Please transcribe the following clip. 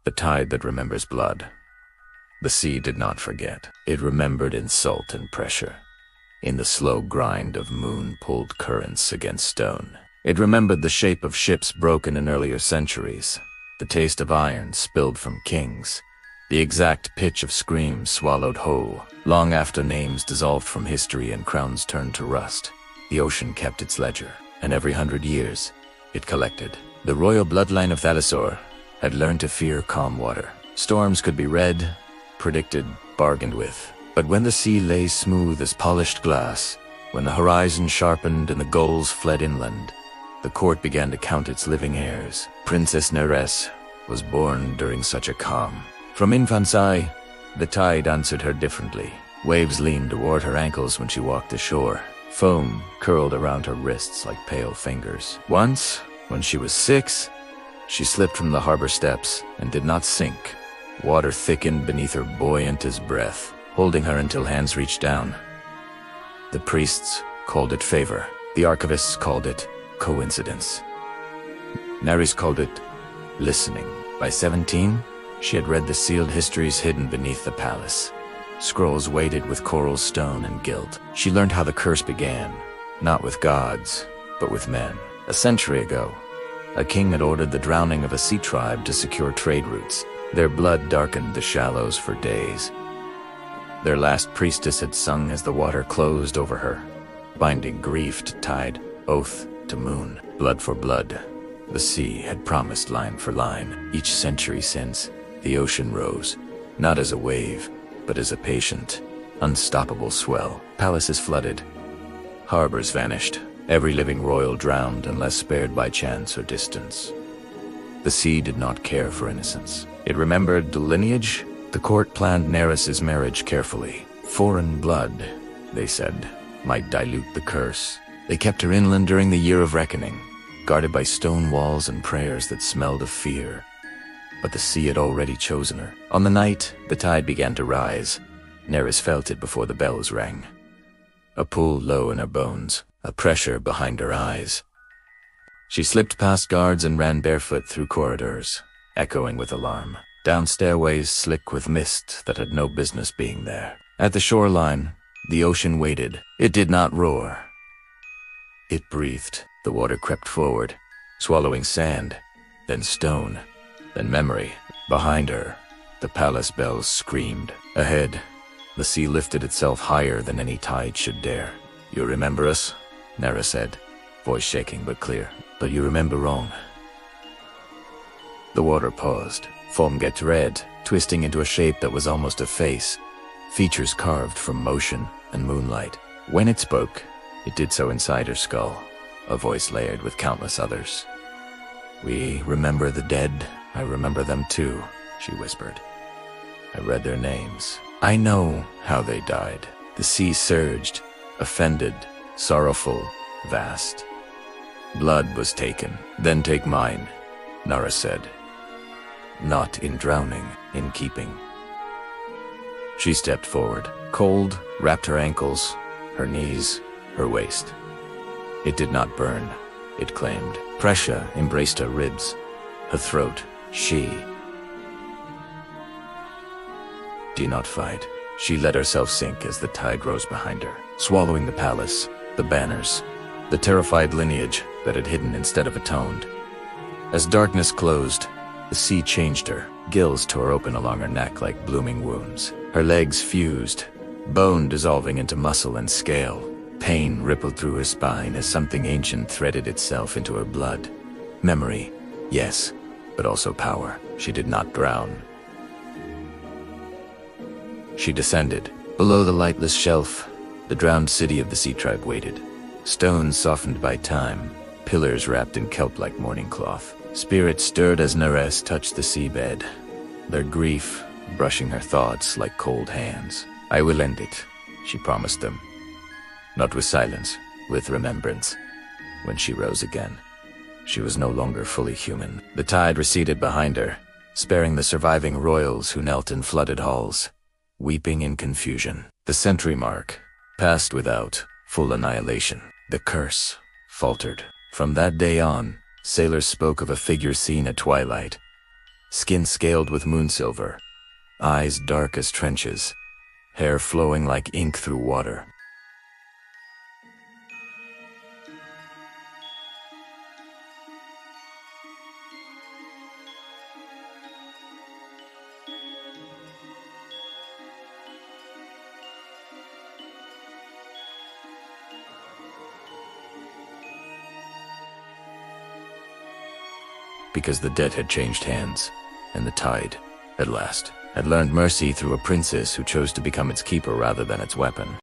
the tide that remembers blood. The sea did not forget. It remembered in salt and pressure, in the slow grind of moon-pulled currents against stone. It remembered the shape of ships broken in earlier centuries, the taste of iron spilled from kings, the exact pitch of screams swallowed whole, long after names dissolved from history and crowns turned to rust. The ocean kept its ledger, and every 100 years, it collected. The royal bloodline of Thalassor had learned to fear calm water. Storms could be read, predicted, bargained with. But when the sea lay smooth as polished glass, when the horizon sharpened and the gulls fled inland, the court began to count its living heirs. Princess Neres was born during such a calm. From infancy, the tide answered her differently. Waves leaned toward her ankles when she walked ashore. Foam curled around her wrists like pale fingers. Once, when she was 6, she slipped from the harbor steps and did not sink. Water thickened beneath her buoyant as breath, holding her until hands reached down. The priests called it favor. The archivists called it coincidence. Neres called it listening. By 17, she had read the sealed histories hidden beneath the palace. Scrolls weighted with coral stone and gilt. She learned how the curse began, not with gods, but with men. A century ago, a king had ordered the drowning of a sea tribe to secure trade routes. Their blood darkened the shallows for days. Their last priestess had sung as the water closed over her, binding grief to tide, oath to moon, blood for blood. The sea had promised line for line. Each century since, the ocean rose, not as a wave, but as a patient, unstoppable swell. Palaces flooded. Harbors vanished. Every living royal drowned unless spared by chance or distance. The sea did not care for innocence. It remembered the lineage. The court planned Neres's marriage carefully. Foreign blood, they said, might dilute the curse. They kept her inland during the year of reckoning, guarded by stone walls and prayers that smelled of fear. But the sea had already chosen her. On the night, the tide began to rise. Neres felt it before the bells rang. A pull low in her bones, a pressure behind her eyes. She slipped past guards and ran barefoot through corridors, echoing with alarm, down stairways slick with mist that had no business being there. At the shoreline, the ocean waited. It did not roar. It breathed. The water crept forward, swallowing sand, then stone, then memory. Behind her, the palace bells screamed. Ahead, the sea lifted itself higher than any tide should dare. "You remember us?" Neres said, voice shaking but clear. "But you remember wrong." The water paused. Foam get red, twisting into a shape that was almost a face, features carved from motion and moonlight. When it spoke, it did so inside her skull, a voice layered with countless others. "We remember the dead. I remember them too," she whispered. "I read their names. I know how they died." The sea surged, offended, sorrowful, vast. "Blood was taken. Then take mine," Neres said. "Not in drowning, in keeping." She stepped forward. Cold wrapped her ankles, her knees, her waist. It did not burn, it claimed. Pressure embraced her ribs, her throat. She. "Do not fight." She let herself sink as the tide rose behind her, swallowing the palace, the banners, the terrified lineage that had hidden instead of atoned. As darkness closed, the sea changed her. Gills tore open along her neck like blooming wounds. Her legs fused, bone dissolving into muscle and scale. Pain rippled through her spine as something ancient threaded itself into her blood. Memory, yes, but also power. She did not drown. She descended. Below the lightless shelf, the drowned city of the sea tribe waited. Stones softened by time, pillars wrapped in kelp-like mourning cloth. Spirits stirred as Neres touched the seabed, their grief brushing her thoughts like cold hands. "I will end it," she promised them. Not with silence, with remembrance. When she rose again, she was no longer fully human. The tide receded behind her, sparing the surviving royals who knelt in flooded halls, weeping in confusion. The century mark passed without full annihilation. The curse faltered. From that day on, sailors spoke of a figure seen at twilight, skin scaled with moonsilver, eyes dark as trenches, hair flowing like ink through water. Because the debt had changed hands, and the tide, at last, had learned mercy through a princess who chose to become its keeper rather than its weapon.